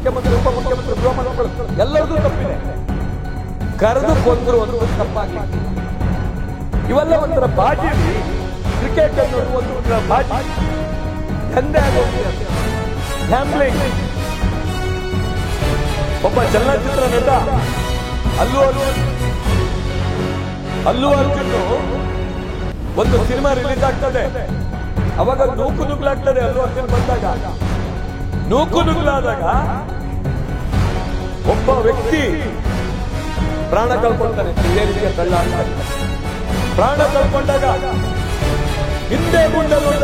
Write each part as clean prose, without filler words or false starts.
ಮುಖ್ಯಮಂತ್ರಿ ಉಪಮುಖ್ಯಮಂತ್ರಿ ಗೃಹ ಮಂತ್ರಿಗಳು ಎಲ್ಲರದ್ದು ತಪ್ಪಿದೆ. ಕರೆದು ಕೊಂದ್ರು ಅನ್ನೋದು ತಪ್ಪಾಗಲಿ. ಇವೆಲ್ಲ ಒಂಥರ ಬಾಜಿ, ಕ್ರಿಕೆಟ್ ಅನ್ನೋದು ಒಂದು ಬಾಜಿ, ದಂಧೆ ಆಗೋಗಿದೆ, ಗ್ಯಾಂಬ್ಲಿಂಗ್. ಒಬ್ಬ ಚಲನಚಿತ್ರ ನಟ ಅಲ್ಲು ಅರ್ಜುನ್ ಒಂದು ಸಿನಿಮಾ ರಿಲೀಸ್ ಆಗ್ತದೆ, ಅವಾಗ ನೂಕು ನುಗ್ಲಾಗ್ತದೆ. ಅಲ್ಲು ಅರ್ಜುನ್ ಬಂದಾಗ ನೂಕು ನುಗ್ಲಾದಾಗ ಒಬ್ಬ ವ್ಯಕ್ತಿ ಪ್ರಾಣ ಕಳ್ಕೊಳ್ತಾನೆ. ಇದೇ ರೀತಿಯ ಕಳ್ಳ ಪ್ರಾಣ ಕಳ್ಕೊಂಡಾಗ ಹಿಂದೆ ಮುಂದೆ ಮಾಡಿ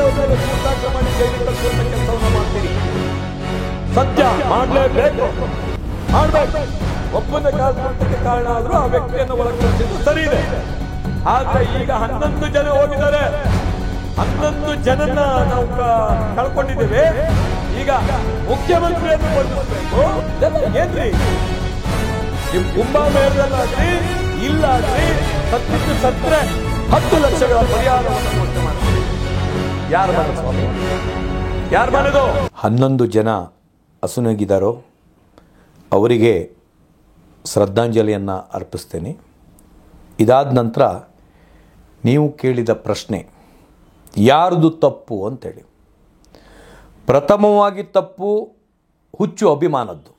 ಜೈಲಿಗೆ ತಲುಪುವಂತ ಕೆಲಸವನ್ನು ಮಾಡ್ತೀರಿ. ಸತ್ಯ ಮಾಡಲೇಬೇಕು, ಮಾಡಬೇಕು. ಒಪ್ಪಂದ ಕಾಲ್ಪಟ್ಟಕ್ಕೆ ಕಾರಣ ಆದ್ರೂ ಆ ವ್ಯಕ್ತಿಯನ್ನು ಒಳಗೆ ಕಳಿಸಿದ್ದು ಸರಿ ಇದೆ. ಆದ್ರೆ ಈಗ 11 ಜನ ಹೋಗಿದ್ದಾರೆ, 11 ಜನನ್ನ ನಾವು ಕಳ್ಕೊಂಡಿದ್ದೇವೆ. ಈಗ ಮುಖ್ಯಮಂತ್ರಿಯನ್ನು ಬಂಧಿಸಬೇಕು. ಏನ್ರಿ ನಿಮ್ ಕುಂಭಮೇಳದಲ್ಲಾಗ್ಲಿ ಇಲ್ಲಾಗ್ಲಿ ಸತ್ತಿದ್ದು ಸತ್ರೆ 10 ಲಕ್ಷಗಳ ಪರಿಹಾರವನ್ನು ಘೋಷಣೆ ಮಾಡ್ತೀವಿ. ಯಾರು ಮನೆ ಸ್ವಾಮಿ, ಯಾರು ಮನೆದು? 11 ಜನ ಅಸುನೀಗಿದ್ದಾರೋ ಅವರಿಗೆ ಶ್ರದ್ಧಾಂಜಲಿಯನ್ನು ಅರ್ಪಿಸ್ತೇನೆ. ಇದಾದ ನಂತರ ನೀವು ಕೇಳಿದ ಪ್ರಶ್ನೆ ಯಾರ್ದು ತಪ್ಪು ಅಂತೇಳಿ, ಪ್ರಥಮವಾಗಿ ತಪ್ಪು ಹುಚ್ಚು ಅಭಿಮಾನದ್ದು.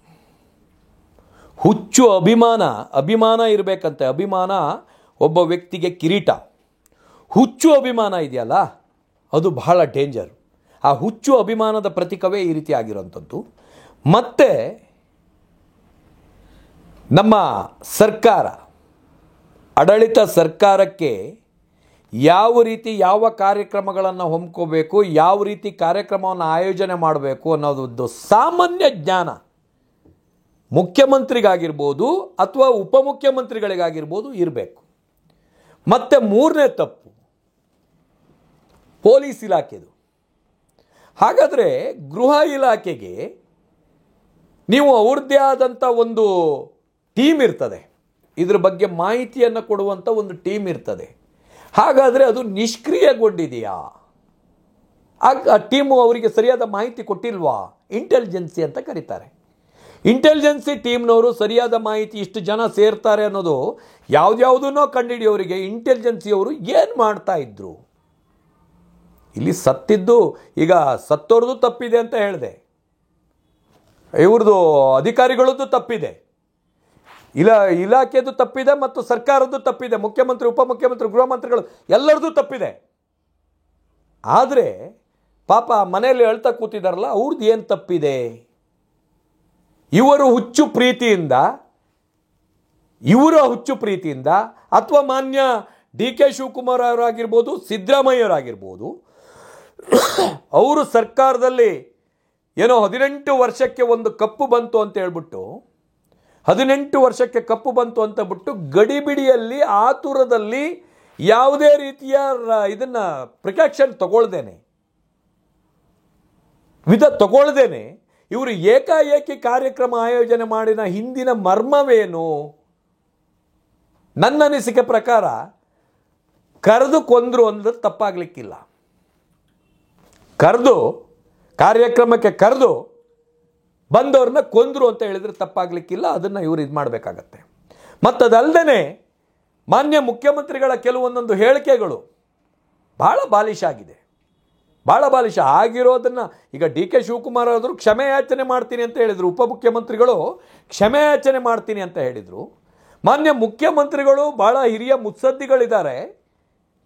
ಹುಚ್ಚು ಅಭಿಮಾನ ಇರಬೇಕಂತೆ. ಅಭಿಮಾನ ಒಬ್ಬ ವ್ಯಕ್ತಿಗೆ ಕಿರೀಟ. ಹುಚ್ಚು ಅಭಿಮಾನ ಇದೆಯಲ್ಲ, ಅದು ಬಹಳ ಡೇಂಜರ್. ಆ ಹುಚ್ಚು ಅಭಿಮಾನದ ಪ್ರತೀಕವೇ ಈ ರೀತಿ ಆಗಿರೋಂಥದ್ದು. ಮತ್ತು ನಮ್ಮ ಸರ್ಕಾರ, ಆಡಳಿತ ಸರ್ಕಾರಕ್ಕೆ ಯಾವ ರೀತಿ ಯಾವ ಕಾರ್ಯಕ್ರಮಗಳನ್ನು ಹೊಮ್ಕೋಬೇಕು, ಯಾವ ರೀತಿ ಕಾರ್ಯಕ್ರಮವನ್ನು ಆಯೋಜನೆ ಮಾಡಬೇಕು ಅನ್ನೋದು ಸಾಮಾನ್ಯ ಜ್ಞಾನ ಮುಖ್ಯಮಂತ್ರಿಗಾಗಿರ್ಬೋದು ಅಥವಾ ಉಪಮುಖ್ಯಮಂತ್ರಿಗಳಿಗಾಗಿರ್ಬೋದು ಇರಬೇಕು. ಮತ್ತು 3ನೇ ತಪ್ಪು ಪೊಲೀಸ್ ಇಲಾಖೆದು. ಹಾಗಾದರೆ ಗೃಹ ಇಲಾಖೆಗೆ ನೀವು ಅವ್ರದ್ದೇ ಆದಂಥ ಒಂದು ಟೀಮ್ ಇರ್ತದೆ, ಇದ್ರ ಬಗ್ಗೆ ಮಾಹಿತಿಯನ್ನು ಕೊಡುವಂಥ ಒಂದು ಟೀಮ್ ಇರ್ತದೆ. ಹಾಗಾದರೆ ಅದು ನಿಷ್ಕ್ರಿಯಗೊಂಡಿದೆಯಾ? ಆ ಟೀಮು ಅವರಿಗೆ ಸರಿಯಾದ ಮಾಹಿತಿ ಕೊಟ್ಟಿಲ್ವಾ? ಇಂಟೆಲಿಜೆನ್ಸಿ ಅಂತ ಕರೀತಾರೆ. ಇಂಟೆಲಿಜೆನ್ಸಿ ಟೀಮ್ನವರು ಸರಿಯಾದ ಮಾಹಿತಿ ಇಷ್ಟು ಜನ ಸೇರ್ತಾರೆ ಅನ್ನೋದು ಯಾವುದ್ಯಾವುದನ್ನೋ ಕಂಡುಹಿಡಿಯೋರಿಗೆ ಇಂಟೆಲಿಜೆನ್ಸಿಯವರು ಏನು ಮಾಡ್ತಾ ಇದ್ರು? ಇಲ್ಲಿ ಸತ್ತಿದ್ದು, ಈಗ ಸತ್ತೋರ್ದು ತಪ್ಪಿದೆ ಅಂತ ಹೇಳಿದೆ, ಇವ್ರದ್ದು ಅಧಿಕಾರಿಗಳದ್ದು ತಪ್ಪಿದೆ, ಇಲಾಖೆದು ತಪ್ಪಿದೆ ಮತ್ತು ಸರ್ಕಾರದ್ದು ತಪ್ಪಿದೆ, ಮುಖ್ಯಮಂತ್ರಿ ಉಪಮುಖ್ಯಮಂತ್ರಿ ಗೃಹ ಮಂತ್ರಿಗಳು ಎಲ್ಲರದ್ದು ತಪ್ಪಿದೆ. ಆದರೆ ಪಾಪ ಮನೆಯಲ್ಲಿ ಹೇಳ್ತಾ ಕೂತಿದಾರಲ್ಲ, ಅವ್ರದ್ದು ಏನು ತಪ್ಪಿದೆ? ಇವರ ಹುಚ್ಚು ಪ್ರೀತಿಯಿಂದ ಅಥವಾ ಮಾನ್ಯ ಡಿ.ಕೆ. ಶಿವಕುಮಾರ್ ಅವರಾಗಿರ್ಬೋದು, ಸಿದ್ದರಾಮಯ್ಯವರಾಗಿರ್ಬೋದು, ಅವರು ಸರ್ಕಾರದಲ್ಲಿ ಏನೋ 18 ವರ್ಷಕ್ಕೆ ಒಂದು ಕಪ್ಪು ಬಂತು ಅಂತ ಹೇಳ್ಬಿಟ್ಟು 18 ವರ್ಷಕ್ಕೆ ಕಪ್ಪು ಬಂತು ಅಂತ ಬಿಟ್ಟು ಗಡಿಬಿಡಿಯಲ್ಲಿ ಆತುರದಲ್ಲಿ ಯಾವುದೇ ರೀತಿಯ ಇದನ್ನು ಪ್ರಿಕಾಕ್ಷನ್ ತಗೊಳ್ದೇನೆ ಇವರು ಏಕಾಏಕಿ ಕಾರ್ಯಕ್ರಮ ಆಯೋಜನೆ ಮಾಡಿದ ಹಿಂದಿನ ಮರ್ಮವೇನು? ನನ್ನ ಅನಿಸಿಕೆ ಪ್ರಕಾರ ಕರೆದು ಕೊಂದ್ರು ಅಂದ್ರೆ ತಪ್ಪಾಗಲಿಕ್ಕಿಲ್ಲ. ಕಾರ್ಯಕ್ರಮಕ್ಕೆ ಕರೆದು ಬಂದವ್ರನ್ನ ಕೊಂದ್ರು ಅಂತ ಹೇಳಿದ್ರೆ ತಪ್ಪಾಗಲಿಕ್ಕಿಲ್ಲ. ಅದನ್ನು ಇವರು ಇದು ಮಾಡಬೇಕಾಗತ್ತೆ. ಮತ್ತದಲ್ಲದೆ ಮಾನ್ಯ ಮುಖ್ಯಮಂತ್ರಿಗಳ ಕೆಲವೊಂದೊಂದು ಹೇಳಿಕೆಗಳು ಭಾಳ ಬಾಲಿಶ ಆಗಿರೋದನ್ನು ಈಗ ಡಿ.ಕೆ. ಶಿವಕುಮಾರ್ ಅವರು ಕ್ಷಮೆಯಾಚನೆ ಮಾಡ್ತೀನಿ ಅಂತ ಹೇಳಿದರು, ಉಪಮುಖ್ಯಮಂತ್ರಿಗಳು ಕ್ಷಮೆಯಾಚನೆ ಮಾಡ್ತೀನಿ ಅಂತ ಹೇಳಿದರು. ಮಾನ್ಯ ಮುಖ್ಯಮಂತ್ರಿಗಳು ಭಾಳ ಹಿರಿಯ ಮುತ್ಸದ್ದಿಗಳಿದ್ದಾರೆ,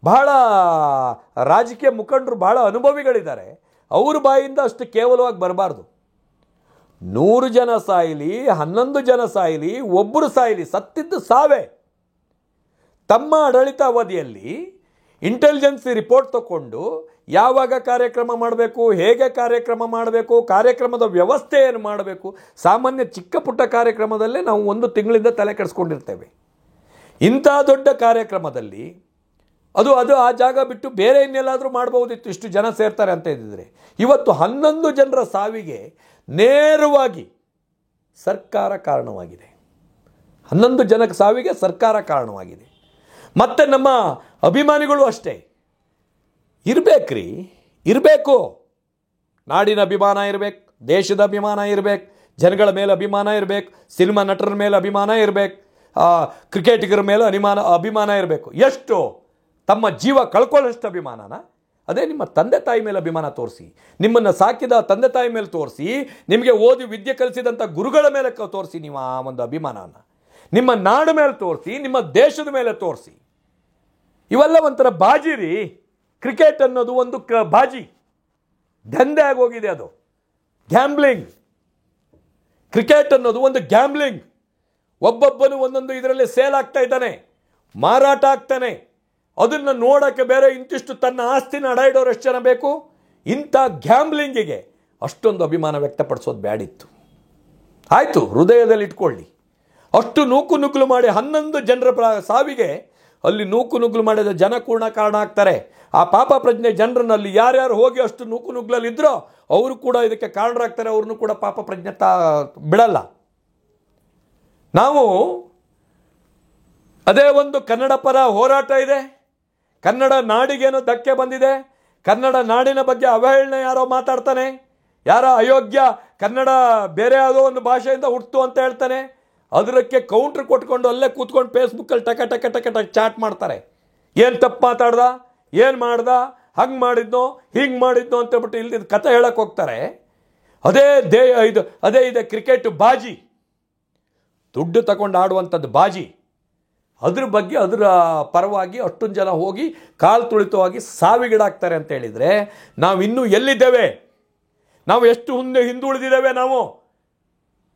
ಬಹಳ ರಾಜಕೀಯ ಮುಖಂಡರು, ಬಹಳ ಅನುಭವಿಗಳಿದ್ದಾರೆ. ಅವ್ರ ಬಾಯಿಂದ ಅಷ್ಟು ಕೇವಲವಾಗಿ ಬರಬಾರ್ದು. 100 ಜನ ಸಾಯಲಿ, 11 ಜನ ಸಾಯಲಿ, ಒಬ್ಬರು ಸಾಯಲಿ, ಸತ್ತಿದ್ದು ಸಾವೇ. ತಮ್ಮ ಆಡಳಿತಾವಧಿಯಲ್ಲಿ ಇಂಟೆಲಿಜೆನ್ಸಿ ರಿಪೋರ್ಟ್ ತಗೊಂಡು ಯಾವಾಗ ಕಾರ್ಯಕ್ರಮ ಮಾಡಬೇಕು, ಹೇಗೆ ಕಾರ್ಯಕ್ರಮ ಮಾಡಬೇಕು, ಕಾರ್ಯಕ್ರಮದ ವ್ಯವಸ್ಥೆ ಏನು ಮಾಡಬೇಕು, ಸಾಮಾನ್ಯ ಚಿಕ್ಕ ಪುಟ್ಟ ಕಾರ್ಯಕ್ರಮದಲ್ಲೇ ನಾವು 1 ತಿಂಗಳಿಂದ ತಲೆ ಕೆಡಿಸ್ಕೊಂಡಿರ್ತೇವೆ. ಇಂಥ ದೊಡ್ಡ ಕಾರ್ಯಕ್ರಮದಲ್ಲಿ ಅದು ಆ ಜಾಗ ಬಿಟ್ಟು ಬೇರೆ ಇನ್ನೆಲ್ಲಾದರೂ ಮಾಡ್ಬೋದಿತ್ತು, ಇಷ್ಟು ಜನ ಸೇರ್ತಾರೆ ಅಂತ ಇದ್ದಿದ್ರೆ. ಇವತ್ತು 11 ಜನರ ಸಾವಿಗೆ ನೇರವಾಗಿ ಸರ್ಕಾರ ಕಾರಣವಾಗಿದೆ. 11 ಜನಕ್ಕೆ ಸಾವಿಗೆ ಸರ್ಕಾರ ಕಾರಣವಾಗಿದೆ. ಮತ್ತು ನಮ್ಮ ಅಭಿಮಾನಿಗಳು ಅಷ್ಟೇ ಇರಬೇಕು. ನಾಡಿನ ಅಭಿಮಾನ ಇರಬೇಕು, ದೇಶದ ಅಭಿಮಾನ ಇರಬೇಕು, ಜನಗಳ ಮೇಲೆ ಅಭಿಮಾನ ಇರಬೇಕು, ಸಿನಿಮಾ ನಟರ ಮೇಲೆ ಅಭಿಮಾನ ಇರಬೇಕು, ಕ್ರಿಕೆಟಿಗರ ಮೇಲೆ ಅಭಿಮಾನ ಇರಬೇಕು. ಎಷ್ಟು? ತಮ್ಮ ಜೀವ ಕಳ್ಕೊಳ್ಳೋಷ್ಟು ಅಭಿಮಾನನ? ಅದೇ ನಿಮ್ಮ ತಂದೆ ತಾಯಿ ಮೇಲೆ ಅಭಿಮಾನ ತೋರಿಸಿ, ನಿಮ್ಮನ್ನು ಸಾಕಿದ ತಂದೆ ತಾಯಿ ಮೇಲೆ ತೋರಿಸಿ, ನಿಮಗೆ ಓದಿ ವಿದ್ಯೆ ಕಲಿಸಿದಂಥ ಗುರುಗಳ ಮೇಲೆ ತೋರಿಸಿ ನೀವು ಆ ಒಂದು ಅಭಿಮಾನನ. ನಿಮ್ಮ ನಾಡು ಮೇಲೆ ತೋರಿಸಿ, ನಿಮ್ಮ ದೇಶದ ಮೇಲೆ ತೋರಿಸಿ. ಇವೆಲ್ಲ ಒಂಥರ ಬಾಜಿ ರೀ. ಕ್ರಿಕೆಟ್ ಅನ್ನೋದು ಒಂದು ಬಾಜಿ, ದಂಧೆ ಆಗೋಗಿದೆ. ಅದು ಗ್ಯಾಮ್ಲಿಂಗ್. ಕ್ರಿಕೆಟ್ ಅನ್ನೋದು ಒಂದು ಗ್ಯಾಮ್ಲಿಂಗ್. ಒಬ್ಬೊಬ್ಬನು ಒಂದೊಂದು ಇದರಲ್ಲಿ ಸೇಲ್ ಆಗ್ತಾ ಇದ್ದಾನೆ, ಮಾರಾಟ ಆಗ್ತಾನೆ. ಅದನ್ನು ನೋಡೋಕ್ಕೆ ಬೇರೆ ಇಂತಿಷ್ಟು ತನ್ನ ಆಸ್ತಿನ ಅಡ ಇಡೋರು ಎಷ್ಟು ಜನ ಬೇಕು? ಇಂಥ ಗ್ಯಾಮ್ಲಿಂಗಿಗೆ ಅಷ್ಟೊಂದು ಅಭಿಮಾನ ವ್ಯಕ್ತಪಡಿಸೋದು ಬ್ಯಾಡಿತ್ತು. ಆಯಿತು, ಹೃದಯದಲ್ಲಿ ಇಟ್ಕೊಳ್ಳಿ. ಅಷ್ಟು ನೂಕು ನುಗ್ಗಲು ಮಾಡಿ 11 ಜನರ ಸಾವಿಗೆ ಅಲ್ಲಿ ನೂಕು ನುಗ್ಗಲು ಮಾಡಿದ ಜನ ಕೂಡ ಕಾರಣ ಆಗ್ತಾರೆ. ಆ ಪಾಪ ಪ್ರಜ್ಞೆ ಜನರನ್ನಲ್ಲಿ ಯಾರ್ಯಾರು ಹೋಗಿ ಅಷ್ಟು ನೂಕು ನುಗ್ಗಲಲ್ಲಿದ್ದರೋ ಅವರು ಕೂಡ ಇದಕ್ಕೆ ಕಾರಣರಾಗ್ತಾರೆ. ಅವ್ರನ್ನೂ ಕೂಡ ಪಾಪ ಪ್ರಜ್ಞೆ ಬಿಡಲ್ಲ. ನಾವು ಅದೇ ಒಂದು ಕನ್ನಡ ಪರ ಹೋರಾಟ ಇದೆ, ಕನ್ನಡ ನಾಡಿಗೇನೋ ಧಕ್ಕೆ ಬಂದಿದೆ, ಕನ್ನಡ ನಾಡಿನ ಬಗ್ಗೆ ಅವಹೇಳನೆ ಯಾರೋ ಮಾತಾಡ್ತಾನೆ, ಯಾರೋ ಅಯೋಗ್ಯ ಕನ್ನಡ ಬೇರೆ ಯಾವುದೋ ಒಂದು ಭಾಷೆಯಿಂದ ಹುಟ್ಟಿತು ಅಂತ ಹೇಳ್ತಾನೆ. ಅದಕ್ಕೆ ಕೌಂಟ್ರ್ ಕೊಟ್ಕೊಂಡು ಅಲ್ಲೇ ಕೂತ್ಕೊಂಡು ಫೇಸ್ಬುಕ್ಕಲ್ಲಿ ಟಕ ಟಕ ಟಕ ಟಕ ಚಾಟ್ ಮಾಡ್ತಾರೆ. ಏನು ತಪ್ಪು ಮಾತಾಡ್ದ, ಏನು ಮಾಡ್ದ, ಹಂಗೆ ಮಾಡಿದ್ನೋ ಹಿಂಗೆ ಮಾಡಿದ್ನೋ ಅಂತೇಳ್ಬಿಟ್ಟು ಇಲ್ದಿದ್ದು ಕತೆ ಹೇಳಕ್ಕೆ ಹೋಗ್ತಾರೆ. ಅದೇ ಇದೆ ಕ್ರಿಕೆಟ್ ಬಾಜಿ, ದುಡ್ಡು ತಗೊಂಡು ಆಡುವಂಥದ್ದು ಬಾಜಿ. ಅದ್ರ ಬಗ್ಗೆ ಅದರ ಪರವಾಗಿ ಅಷ್ಟೊಂದು ಜನ ಹೋಗಿ ಕಾಲು ತುಳಿತವಾಗಿ ಸಾವಿಗೀಡಾಗ್ತಾರೆ ಅಂತ ಹೇಳಿದರೆ ನಾವು ಇನ್ನೂ ಎಲ್ಲಿದ್ದೇವೆ? ನಾವು ಎಷ್ಟು ಹಿಂದುಳಿದಿದ್ದೇವೆ? ನಾವು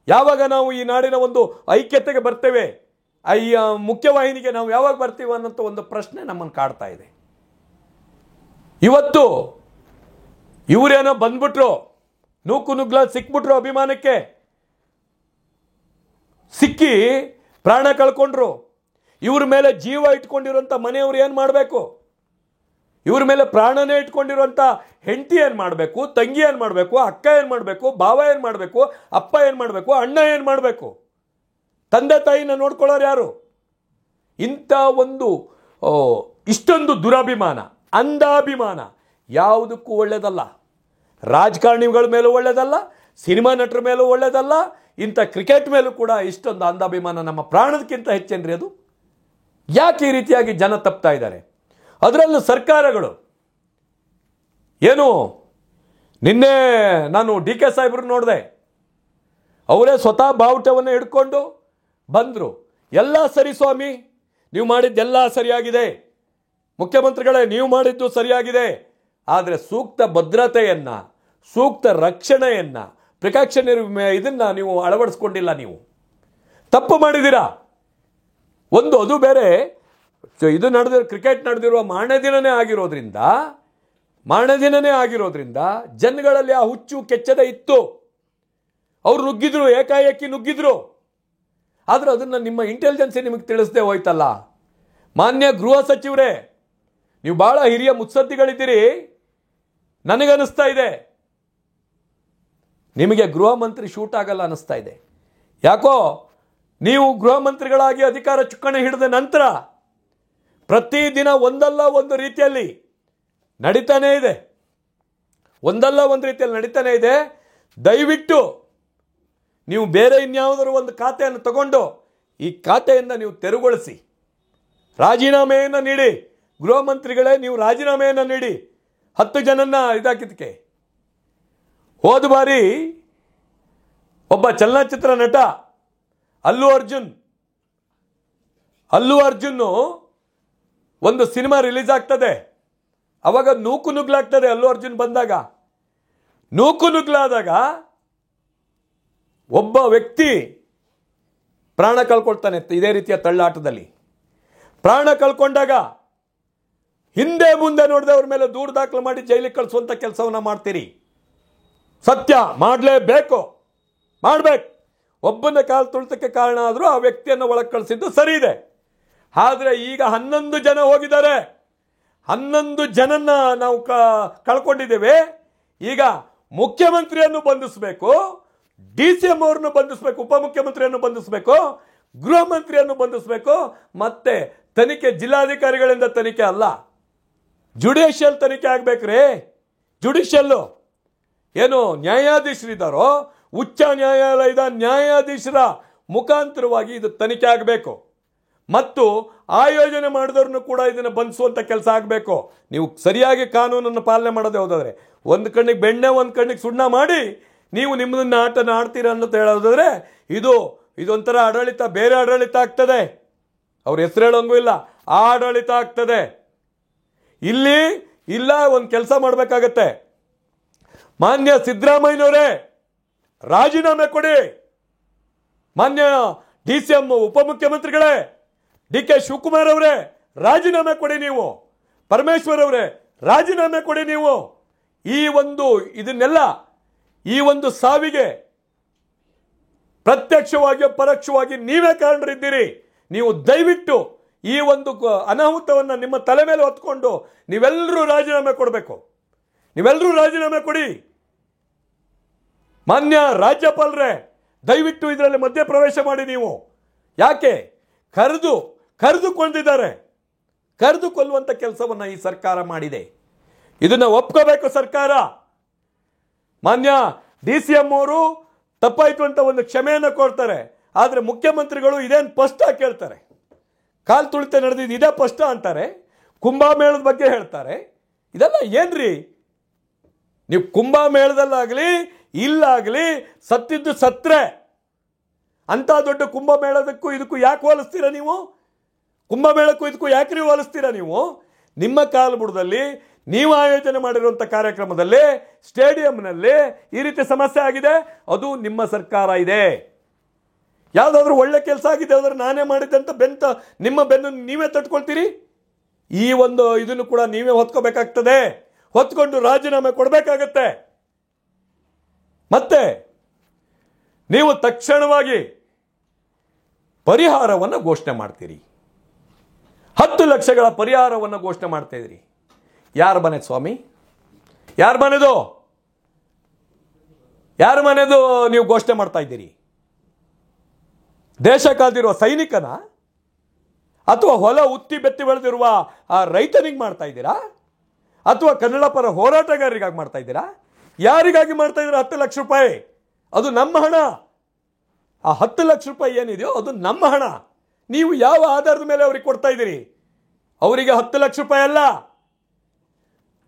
ಯಾವಾಗ ನಾವು ಈ ನಾಡಿನ ಒಂದು ಐಕ್ಯತೆಗೆ ಬರ್ತೇವೆ, ಈ ಮುಖ್ಯವಾಹಿನಿಗೆ ನಾವು ಯಾವಾಗ ಬರ್ತೀವಿ ಅನ್ನೋಂಥ ಒಂದು ಪ್ರಶ್ನೆ ನಮ್ಮನ್ನು ಕಾಡ್ತಾ ಇದೆ. ಇವತ್ತು ಇವರೇನೋ ಬಂದ್ಬಿಟ್ರು, ನೂಕು ನುಗ್ಲ ಸಿಕ್ಬಿಟ್ರು, ಅಭಿಮಾನಕ್ಕೆ ಸಿಕ್ಕಿ ಪ್ರಾಣ ಕಳ್ಕೊಂಡ್ರು. ಇವ್ರ ಮೇಲೆ ಜೀವ ಇಟ್ಕೊಂಡಿರುವಂಥ ಮನೆಯವರು ಏನು ಮಾಡಬೇಕು? ಇವ್ರ ಮೇಲೆ ಪ್ರಾಣನೇ ಇಟ್ಕೊಂಡಿರುವಂಥ ಹೆಂಡತಿ ಏನು ಮಾಡಬೇಕು? ತಂಗಿ ಏನು ಮಾಡಬೇಕು? ಅಕ್ಕ ಏನು ಮಾಡಬೇಕು? ಭಾವ ಏನು ಮಾಡಬೇಕು? ಅಪ್ಪ ಏನು ಮಾಡಬೇಕು? ಅಣ್ಣ ಏನು ಮಾಡಬೇಕು? ತಂದೆ ತಾಯಿನ ನೋಡ್ಕೊಳ್ಳೋರು ಯಾರು? ಇಂಥ ಒಂದು ಇಷ್ಟೊಂದು ದುರಭಿಮಾನ, ಅಂಧಾಭಿಮಾನ ಯಾವುದಕ್ಕೂ ಒಳ್ಳೆಯದಲ್ಲ. ರಾಜಕಾರಣಿಗಳ ಮೇಲೂ ಒಳ್ಳೆಯದಲ್ಲ, ಸಿನಿಮಾ ನಟರ ಮೇಲೂ ಒಳ್ಳೆಯದಲ್ಲ, ಇಂಥ ಕ್ರಿಕೆಟ್ ಮೇಲೂ ಕೂಡ ಇಷ್ಟೊಂದು ಅಂಧಾಭಿಮಾನ ನಮ್ಮ ಪ್ರಾಣದಕ್ಕಿಂತ ಹೆಚ್ಚೇನ್ರಿ ಅದು? ಯಾಕೆ ಈ ರೀತಿಯಾಗಿ ಜನ ತಪ್ತಾ ಇದ್ದಾರೆ? ಅದರಲ್ಲೂ ಸರ್ಕಾರಗಳು ಏನು, ನಿನ್ನೆ ನಾನು DK ಸಾಹೇಬ್ರು ನೋಡಿದೆ, ಅವರೇ ಸ್ವತಃ ಬಾವುಟವನ್ನು ಹಿಡ್ಕೊಂಡು ಬಂದರು. ಎಲ್ಲ ಸರಿ ಸ್ವಾಮಿ, ನೀವು ಮಾಡಿದ್ದೆಲ್ಲ ಸರಿಯಾಗಿದೆ, ಮುಖ್ಯಮಂತ್ರಿಗಳೇ ನೀವು ಮಾಡಿದ್ದು ಸರಿಯಾಗಿದೆ, ಆದರೆ ಸೂಕ್ತ ಭದ್ರತೆಯನ್ನು, ಸೂಕ್ತ ರಕ್ಷಣೆಯನ್ನು, ಪ್ರಿಕಾಕ್ಷನರಿ ಇದನ್ನು ನೀವು ಅಳವಡಿಸ್ಕೊಂಡಿಲ್ಲ. ನೀವು ತಪ್ಪು ಮಾಡಿದ್ದೀರಾ. ಅದು ಬೇರೆ, ಇದು ಕ್ರಿಕೆಟ್ ನಡೆದಿರುವ ಮಾರನೇ ದಿನನೇ ಆಗಿರೋದ್ರಿಂದ ಜನಗಳಲ್ಲಿ ಆ ಹುಚ್ಚು ಕೆಚ್ಚದ ಇತ್ತು. ಅವ್ರು ನುಗ್ಗಿದ್ರು, ಏಕಾಏಕಿ ನುಗ್ಗಿದ್ರು. ಆದರೆ ಅದನ್ನು ನಿಮ್ಮ ಇಂಟೆಲಿಜೆನ್ಸೇ ನಿಮಗೆ ತಿಳಿಸದೆ ಹೋಯ್ತಲ್ಲ. ಮಾನ್ಯ ಗೃಹ ಸಚಿವರೇ, ನೀವು ಭಾಳ ಹಿರಿಯ ಮುತ್ಸದ್ದಿಗಳಿದ್ದೀರಿ. ನನಗನ್ನಿಸ್ತಾ ಇದೆ ನಿಮಗೆ ಗೃಹ ಮಂತ್ರಿ ಶೂಟ್ ಆಗಲ್ಲ ಅನ್ನಿಸ್ತಾ ಇದೆ. ಯಾಕೋ ನೀವು ಗೃಹ ಮಂತ್ರಿಗಳಾಗಿ ಅಧಿಕಾರ ಚುಕ್ಕಾಣಿ ಹಿಡಿದ ನಂತರ ಪ್ರತಿದಿನ ಒಂದಲ್ಲ ಒಂದು ರೀತಿಯಲ್ಲಿ ನಡೀತಾನೇ ಇದೆ. ದಯವಿಟ್ಟು ನೀವು ಬೇರೆ ಇನ್ಯಾವುದಾದ್ರು ಒಂದು ಖಾತೆಯನ್ನು ತಗೊಂಡು ಈ ಖಾತೆಯಿಂದ ನೀವು ತೆರವುಗೊಳಿಸಿ, ರಾಜೀನಾಮೆಯನ್ನು ನೀಡಿ. ಗೃಹ ಮಂತ್ರಿಗಳೇ, ನೀವು ರಾಜೀನಾಮೆಯನ್ನು ನೀಡಿ. 10 ಜನನ್ನ ಇದಾಕಿದ್ದಕ್ಕೆ. ಹೋದ ಬಾರಿ ಒಬ್ಬ ಚಲನಚಿತ್ರ ನಟ ಅಲ್ಲು ಅರ್ಜುನ್ ಒಂದು ಸಿನಿಮಾ ರಿಲೀಸ್ ಆಗ್ತದೆ. ಅವಾಗ ನೂಕು ನುಗ್ಲಾಗ್ತದೆ. ಅಲ್ಲು ಅರ್ಜುನ್ ಬಂದಾಗ ನೂಕು ನುಗ್ಲಾದಾಗ ಒಬ್ಬ ವ್ಯಕ್ತಿ ಪ್ರಾಣ ಕಳ್ಕೊಳ್ತಾನೆ. ಇದೇ ರೀತಿಯ ತಳ್ಳಾಟದಲ್ಲಿ ಪ್ರಾಣ ಕಳ್ಕೊಂಡಾಗ ಹಿಂದೆ ಮುಂದೆ ನೋಡದೆ ಅವ್ರ ಮೇಲೆ ದೂರು ದಾಖಲು ಮಾಡಿ ಜೈಲಿಗೆ ಕಳಿಸುವಂಥ ಕೆಲಸವನ್ನು ಮಾಡ್ತೀರಿ. ಸತ್ಯ ಮಾಡಲೇಬೇಕು, ಮಾಡಬೇಕು. ಒಬ್ಬನ ಕಾಲು ತುಳಿತಕ್ಕೆ ಕಾರಣ ಆದರೂ ಆ ವ್ಯಕ್ತಿಯನ್ನು ಒಳಗೆ ಕಳಿಸಿದ್ದು ಸರಿ ಇದೆ. ಆದರೆ ಈಗ 11 ಜನ ಹೋಗಿದ್ದಾರೆ. 11 ಜನನ್ನ ನಾವು ಕಳ್ಕೊಂಡಿದ್ದೇವೆ. ಈಗ ಮುಖ್ಯಮಂತ್ರಿಯನ್ನು ಬಂಧಿಸಬೇಕು, DCM ಅವ್ರನ್ನು ಬಂಧಿಸಬೇಕು, ಉಪಮುಖ್ಯಮಂತ್ರಿಯನ್ನು ಬಂಧಿಸಬೇಕು, ಗೃಹ ಮಂತ್ರಿಯನ್ನು ಬಂಧಿಸಬೇಕು. ಮತ್ತೆ ತನಿಖೆ ಜಿಲ್ಲಾಧಿಕಾರಿಗಳಿಂದ ತನಿಖೆ ಅಲ್ಲ, ಜುಡಿಷಿಯಲ್ ತನಿಖೆ ಆಗ್ಬೇಕ್ರಿ. ಜುಡಿಷಿಯಲ್ಲು ಏನು ನ್ಯಾಯಾಧೀಶರಿದ್ದಾರೋ, ಉಚ್ಚ ನ್ಯಾಯಾಲಯದ ನ್ಯಾಯಾಧೀಶರ ಮುಖಾಂತರವಾಗಿ ಇದು ತನಿಖೆ ಆಗಬೇಕು ಮತ್ತು ಆಯೋಜನೆ ಮಾಡಿದವ್ರನ್ನು ಕೂಡ ಇದನ್ನು ಬಂಧಿಸುವಂಥ ಕೆಲಸ ಆಗಬೇಕು. ನೀವು ಸರಿಯಾಗಿ ಕಾನೂನನ್ನು ಪಾಲನೆ ಮಾಡೋದೇ ಹೋದಾದ್ರೆ ಒಂದು ಕಣ್ಣಿಗೆ ಬೆಣ್ಣೆ ಒಂದು ಕಣ್ಣಿಗೆ ಸುಣ್ಣ ಮಾಡಿ ನೀವು ನಿಮ್ಮದನ್ನ ಆಟನ ಆಡ್ತೀರಾ ಅಂತ ಹೇಳೋದಾದ್ರೆ ಇದೊಂಥರ ಆಡಳಿತ, ಬೇರೆ ಆಡಳಿತ ಆಗ್ತದೆ. ಅವ್ರ ಹೆಸರು ಹೇಳೋಂಗೂ ಇಲ್ಲ, ಆ ಆಡಳಿತ ಆಗ್ತದೆ. ಇಲ್ಲಿ ಇಲ್ಲ, ಒಂದು ಕೆಲಸ ಮಾಡಬೇಕಾಗತ್ತೆ. ಮಾನ್ಯ ಸಿದ್ದರಾಮಯ್ಯನವರೇ ರಾಜೀನಾಮೆ ಕೊಡಿ. ಮಾನ್ಯ DCM ಉಪಮುಖ್ಯಮಂತ್ರಿಗಳೇ DK ಶಿವಕುಮಾರ್ ಅವರೇ ರಾಜೀನಾಮೆ ಕೊಡಿ. ನೀವು ಪರಮೇಶ್ವರ್ ಅವರೇ ರಾಜೀನಾಮೆ ಕೊಡಿ. ನೀವು ಇದನ್ನೆಲ್ಲ ಈ ಒಂದು ಸಾವಿಗೆ ಪ್ರತ್ಯಕ್ಷವಾಗಿ ಪರೋಕ್ಷವಾಗಿ ನೀವೇ ಕಾರಣರಿದ್ದೀರಿ. ನೀವು ದಯವಿಟ್ಟು ಈ ಒಂದು ಅನಾಹುತವನ್ನು ನಿಮ್ಮ ತಲೆ ಮೇಲೆ ಹೊತ್ಕೊಂಡು ನೀವೆಲ್ಲರೂ ರಾಜೀನಾಮೆ ಕೊಡಬೇಕು. ನೀವೆಲ್ಲರೂ ರಾಜೀನಾಮೆ ಕೊಡಿ. ಮಾನ್ಯ ರಾಜ್ಯಪಾಲರೇ ದಯವಿಟ್ಟು ಇದರಲ್ಲಿ ಮಧ್ಯಪ್ರವೇಶ ಮಾಡಿ. ನೀವು ಯಾಕೆ ಕರೆದುಕೊಂಡಿದ್ದಾರೆ, ಕರೆದು ಕೊಲ್ಲುವಂಥ ಕೆಲಸವನ್ನು ಈ ಸರ್ಕಾರ ಮಾಡಿದೆ. ಇದನ್ನು ಒಪ್ಕೋಬೇಕು ಸರ್ಕಾರ. ಮಾನ್ಯ DCM ಅವರು ತಪ್ಪಾಯ್ತು ಅಂತ ಒಂದು ಕ್ಷಮೆಯನ್ನು ಕೊಡ್ತಾರೆ. ಆದರೆ ಮುಖ್ಯಮಂತ್ರಿಗಳು ಇದೇನು ಸ್ಪಷ್ಟ ಕೇಳ್ತಾರೆ. ಕಾಲು ತುಳಿತ ನಡೆದಿದ್ದು ಇದೇ ಸ್ಪಷ್ಟ ಅಂತಾರೆ. ಕುಂಭಮೇಳದ ಬಗ್ಗೆ ಹೇಳ್ತಾರೆ. ಇದೆಲ್ಲ ಏನ್ರಿ? ನೀವು ಕುಂಭಮೇಳದಲ್ಲಾಗಲಿ ಇಲ್ಲಾಗಲಿ ಸತ್ತಿದ್ದು ಸತ್ರೆ ಅಂತ ದೊಡ್ಡ ಕುಂಭಮೇಳದಕ್ಕೂ ಇದಕ್ಕೂ ಯಾಕೆ ಹೋಲಿಸ್ತೀರಾ ನೀವು? ಕುಂಭಮೇಳಕ್ಕೂ ಇದಕ್ಕೂ ಯಾಕೆ ನೀವು ಹೋಲಿಸ್ತೀರಾ? ನೀವು ನಿಮ್ಮ ಕಾಲುಬುಡದಲ್ಲಿ ನೀವು ಆಯೋಜನೆ ಮಾಡಿರುವಂಥ ಕಾರ್ಯಕ್ರಮದಲ್ಲಿ ಸ್ಟೇಡಿಯಂನಲ್ಲಿ ಈ ರೀತಿ ಸಮಸ್ಯೆ ಆಗಿದೆ. ಅದು ನಿಮ್ಮ ಸರ್ಕಾರ ಇದೆ. ಯಾವುದಾದ್ರೂ ಒಳ್ಳೆ ಕೆಲಸ ಆಗಿದೆ ಅಂದ್ರೆ ನಾನೇ ಮಾಡಿದ್ದೆ ಅಂತ ನಿಮ್ಮ ಬೆನ್ನು ನೀವೇ ತಟ್ಕೊಳ್ತೀರಿ. ಈ ಒಂದು ಇದನ್ನು ಕೂಡ ನೀವೇ ಹೊತ್ಕೋಬೇಕಾಗ್ತದೆ. ಹೊತ್ಕೊಂಡು ರಾಜೀನಾಮೆ ಕೊಡಬೇಕಾಗತ್ತೆ. ಮತ್ತೆ ನೀವು ತಕ್ಷಣವಾಗಿ ಪರಿಹಾರವನ್ನು ಘೋಷಣೆ ಮಾಡ್ತೀರಿ. 10 ಲಕ್ಷಗಳ ಪರಿಹಾರವನ್ನು ಘೋಷಣೆ ಮಾಡ್ತಾ ಇದ್ರಿ. ಯಾರ ಮನೆ ಸ್ವಾಮಿ? ಯಾರ ಮನೆದು ನೀವು ಘೋಷಣೆ ಮಾಡ್ತಾ ಇದ್ದೀರಿ? ದೇಶ ಕಾದಿರುವ ಸೈನಿಕನ ಅಥವಾ ಹೊಲ ಉತ್ತಿ ಬೆತ್ತಿ ಬೆಳೆದಿರುವ ಆ ರೈತನಿಗೆ ಮಾಡ್ತಾ ಇದ್ದೀರಾ? ಅಥವಾ ಕನ್ನಡ ಪರ ಹೋರಾಟಗಾರರಿಗಾಗಿ ಮಾಡ್ತಾ ಇದ್ದೀರಾ? ಯಾರಿಗಾಗಿ ಮಾಡ್ತಾ ಇದ್ದೀರಾ? 10 ಲಕ್ಷ ರೂಪಾಯಿ ಅದು ನಮ್ಮ ಹಣ. ಆ 10 ಲಕ್ಷ ರೂಪಾಯಿ ಏನಿದೆಯೋ ಅದು ನಮ್ಮ ಹಣ. ನೀವು ಯಾವ ಆಧಾರದ ಮೇಲೆ ಅವ್ರಿಗೆ ಕೊಡ್ತಾ ಇದ್ದೀರಿ? ಅವರಿಗೆ 10 ಲಕ್ಷ ರೂಪಾಯಿ ಅಲ್ಲ.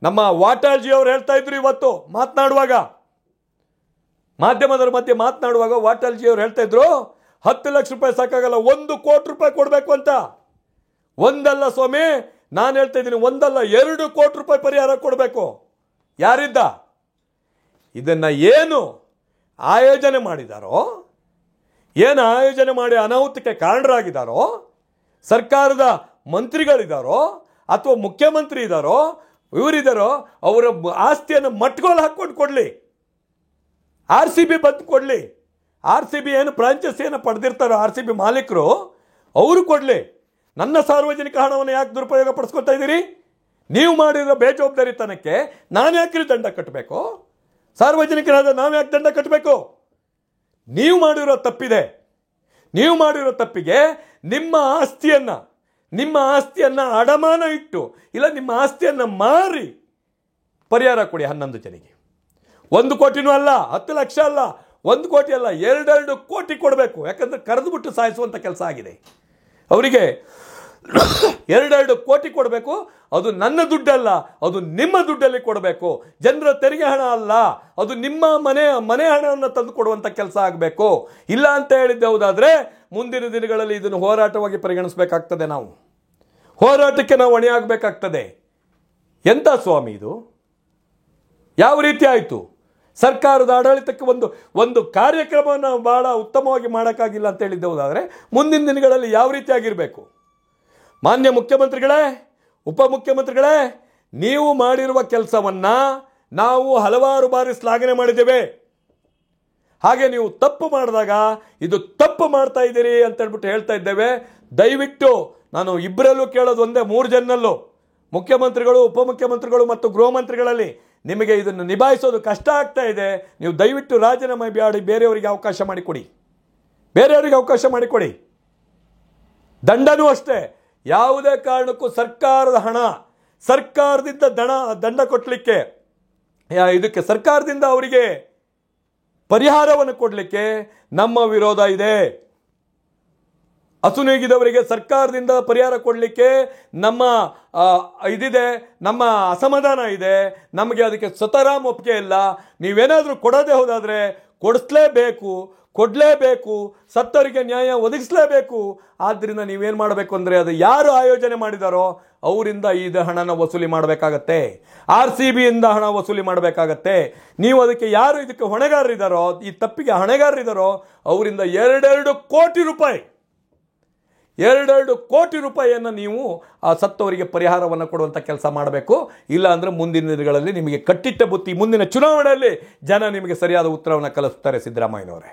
ನಮ್ಮ ವಾಟಾಳ್ಜಿ ಅವರು ಹೇಳ್ತಾ ಇದ್ರು ಇವತ್ತು ಮಾತನಾಡುವಾಗ, ಮಾಧ್ಯಮದವರ ಮಧ್ಯೆ ಮಾತನಾಡುವಾಗ ವಾಟಾಳ್ಜಿ ಅವರು ಹೇಳ್ತಾ ಇದ್ರು 10 ಲಕ್ಷ ರೂಪಾಯಿ ಸಾಕಾಗಲ್ಲ, 1 ಕೋಟಿ ರೂಪಾಯಿ ಕೊಡಬೇಕು ಅಂತ. ಒಂದಲ್ಲ ಸ್ವಾಮಿ, ನಾನು ಹೇಳ್ತಾ ಇದ್ದೀನಿ, ಒಂದಲ್ಲ 2 ಕೋಟಿ ರೂಪಾಯಿ ಪರಿಹಾರ ಕೊಡಬೇಕು. ಯಾರಿದ್ದ ಇದನ್ನ ಏನು ಆಯೋಜನೆ ಮಾಡಿದಾರೋ, ಏನು ಆಯೋಜನೆ ಮಾಡಿ ಅನಾಹುತಕ್ಕೆ ಕಾರಣರಾಗಿದ್ದಾರೋ, ಸರ್ಕಾರದ ಮಂತ್ರಿಗಳಿದ್ದಾರೋ ಅಥವಾ ಮುಖ್ಯಮಂತ್ರಿ ಇದ್ದಾರೋ, ಇವರಿದ್ದಾರೋ, ಅವರ ಆಸ್ತಿಯನ್ನು ಮಟ್ಗೋಲು ಹಾಕೊಂಡು ಕೊಡಲಿ. RCB ಬಂದು ಕೊಡಲಿ. RCB ಏನು ಫ್ರಾಂಚೈಸಿಯನ್ನು ಪಡೆದಿರ್ತಾರೋ RCB ಮಾಲೀಕರು ಅವರು ಕೊಡಲಿ. ನನ್ನ ಸಾರ್ವಜನಿಕ ಹಣವನ್ನು ಯಾಕೆ ದುರುಪಯೋಗ ಪಡಿಸ್ಕೊತಾ ಇದ್ದೀರಿ? ನೀವು ಮಾಡಿರೋ ಬೇಜವಾಬ್ದಾರಿತನಕ್ಕೆ ನಾನು ಯಾಕೆ ದಂಡ ಕಟ್ಟಬೇಕು? ಸಾರ್ವಜನಿಕರಾದ ನಾವು ಯಾಕೆ ದಂಡ ಕಟ್ಟಬೇಕು? ನೀವು ಮಾಡಿರೋ ತಪ್ಪಿದೆ. ನೀವು ಮಾಡಿರೋ ತಪ್ಪಿಗೆ ನಿಮ್ಮ ಆಸ್ತಿಯನ್ನು ಅಡಮಾನ ಇಟ್ಟು ಇಲ್ಲ ನಿಮ್ಮ ಆಸ್ತಿಯನ್ನು ಮಾರಿ ಪರಿಹಾರ ಕೊಡಿ 11 ಜನಿಗೆ. 1 ಕೋಟಿನೂ ಅಲ್ಲ, 10 ಲಕ್ಷ ಅಲ್ಲ, 1 ಕೋಟಿ ಅಲ್ಲ, 2 ಕೋಟಿ ಕೊಡಬೇಕು. ಯಾಕಂದ್ರೆ ಕರೆದುಬಿಟ್ಟು ಸಾಯಿಸುವಂಥ ಕೆಲಸ ಆಗಿದೆ ಅವರಿಗೆ. 2 ಕೋಟಿ ಕೊಡಬೇಕು. ಅದು ನನ್ನ ದುಡ್ಡಲ್ಲ, ಅದು ನಿಮ್ಮ ದುಡ್ಡಲ್ಲಿ ಕೊಡಬೇಕು. ಜನರ ತೆರಿಗೆ ಹಣ ಅಲ್ಲ, ಅದು ನಿಮ್ಮ ಮನೆ ಹಣವನ್ನು ತಂದು ಕೊಡುವಂಥ ಕೆಲಸ ಆಗಬೇಕು. ಇಲ್ಲ ಅಂತ ಹೇಳಿದ್ದೆ ಹೌದಾದ್ರೆ ಮುಂದಿನ ದಿನಗಳಲ್ಲಿ ಇದನ್ನು ಹೋರಾಟವಾಗಿ ಪರಿಗಣಿಸಬೇಕಾಗ್ತದೆ. ನಾವು ಹೋರಾಟಕ್ಕೆ ನಾವು ಹೊಣೆಯಾಗಬೇಕಾಗ್ತದೆ. ಎಂಥ ಸ್ವಾಮಿ ಇದು? ಯಾವ ರೀತಿ ಆಯಿತು? ಸರ್ಕಾರದ ಆಡಳಿತಕ್ಕೆ ಒಂದು ಕಾರ್ಯಕ್ರಮವನ್ನು ಬಹಳ ಉತ್ತಮವಾಗಿ ಮಾಡೋಕ್ಕಾಗಿಲ್ಲ ಅಂತ ಹೇಳಿದ್ದೆ ಹೌದಾದ್ರೆ ಮುಂದಿನ ದಿನಗಳಲ್ಲಿ ಯಾವ ರೀತಿಯಾಗಿರಬೇಕು? ಮಾನ್ಯ ಮುಖ್ಯಮಂತ್ರಿಗಳೇ, ಉಪಮುಖ್ಯಮಂತ್ರಿಗಳೇ, ನೀವು ಮಾಡಿರುವ ಕೆಲಸವನ್ನು ನಾವು ಹಲವಾರು ಬಾರಿ ಶ್ಲಾಘನೆ ಮಾಡಿದ್ದೇವೆ. ಹಾಗೆ ನೀವು ತಪ್ಪು ಮಾಡಿದಾಗ ಇದು ತಪ್ಪು ಮಾಡ್ತಾ ಇದ್ದೀರಿ ಅಂತ ಹೇಳ್ಬಿಟ್ಟು ಹೇಳ್ತಾ ಇದ್ದೇವೆ. ದಯವಿಟ್ಟು ನಾನು ಇಬ್ಬರಲ್ಲೂ ಕೇಳೋದು ಒಂದೇ, 3 ಜನರಲ್ಲೂ, ಮುಖ್ಯಮಂತ್ರಿಗಳು, ಉಪಮುಖ್ಯಮಂತ್ರಿಗಳು ಮತ್ತು ಗೃಹ ಮಂತ್ರಿಗಳಲ್ಲಿ ನಿಮಗೆ ಇದನ್ನು ನಿಭಾಯಿಸೋದು ಕಷ್ಟ ಆಗ್ತಾ ಇದೆ. ನೀವು ದಯವಿಟ್ಟು ರಾಜೀನಾಮೆ ಮಾಡಿ ಬೇರೆಯವರಿಗೆ ಅವಕಾಶ ಮಾಡಿಕೊಡಿ. ದಂಡನೂ ಅಷ್ಟೇ. ಯಾವುದೇ ಕಾರಣಕ್ಕೂ ಸರ್ಕಾರದ ಹಣ, ಸರ್ಕಾರದಿಂದ ದಂಡ ಕೊಟ್ಟಲಿಕ್ಕೆ, ಇದಕ್ಕೆ ಸರ್ಕಾರದಿಂದ ಅವರಿಗೆ ಪರಿಹಾರವನ್ನು ಕೊಡಲಿಕ್ಕೆ ನಮ್ಮ ವಿರೋಧ ಇದೆ. ಅಸುನೀಗಿದವರಿಗೆ ಸರ್ಕಾರದಿಂದ ಪರಿಹಾರ ಕೊಡಲಿಕ್ಕೆ ನಮ್ಮ ಇದಿದೆ, ನಮ್ಮ ಅಸಮಾಧಾನ ಇದೆ. ನಮಗೆ ಅದಕ್ಕೆ ಸತರಾಮ್ ಒಪ್ಪಿಗೆ ಇಲ್ಲ. ನೀವೇನಾದರೂ ಕೊಡೋದೇ ಹೋದಾದರೆ ಕೊಡಲೇಬೇಕು, ಸತ್ತವರಿಗೆ ನ್ಯಾಯ ಒದಗಿಸಲೇಬೇಕು. ಆದ್ದರಿಂದ ನೀವೇನು ಮಾಡಬೇಕು ಅಂದರೆ, ಅದು ಯಾರು ಆಯೋಜನೆ ಮಾಡಿದಾರೋ ಅವರಿಂದ ಈ ಹಣನ ವಸೂಲಿ ಮಾಡಬೇಕಾಗತ್ತೆ. RCBಯಿಂದ ಹಣ ವಸೂಲಿ ಮಾಡಬೇಕಾಗತ್ತೆ. ನೀವು ಅದಕ್ಕೆ ಯಾರು ಇದಕ್ಕೆ ಹೊಣೆಗಾರರಿದ್ದಾರೋ, ಈ ತಪ್ಪಿಗೆ ಹೊಣೆಗಾರರಿದ್ದಾರೋ ಅವರಿಂದ 2 ಕೋಟಿ ರೂಪಾಯಿ 2 ಕೋಟಿ ರೂಪಾಯಿಯನ್ನು ನೀವು ಆ ಸತ್ತವರಿಗೆ ಪರಿಹಾರವನ್ನು ಕೊಡುವಂಥ ಕೆಲಸ ಮಾಡಬೇಕು. ಇಲ್ಲ ಅಂದರೆ ಮುಂದಿನ ದಿನಗಳಲ್ಲಿ ನಿಮಗೆ ಕಟ್ಟಿಟ್ಟ ಬುತ್ತಿ, ಮುಂದಿನ ಚುನಾವಣೆಯಲ್ಲಿ ಜನ ನಿಮಗೆ ಸರಿಯಾದ ಉತ್ತರವನ್ನು ಕಲಿಸ್ತಾರೆ ಸಿದ್ದರಾಮಯ್ಯನವರೇ.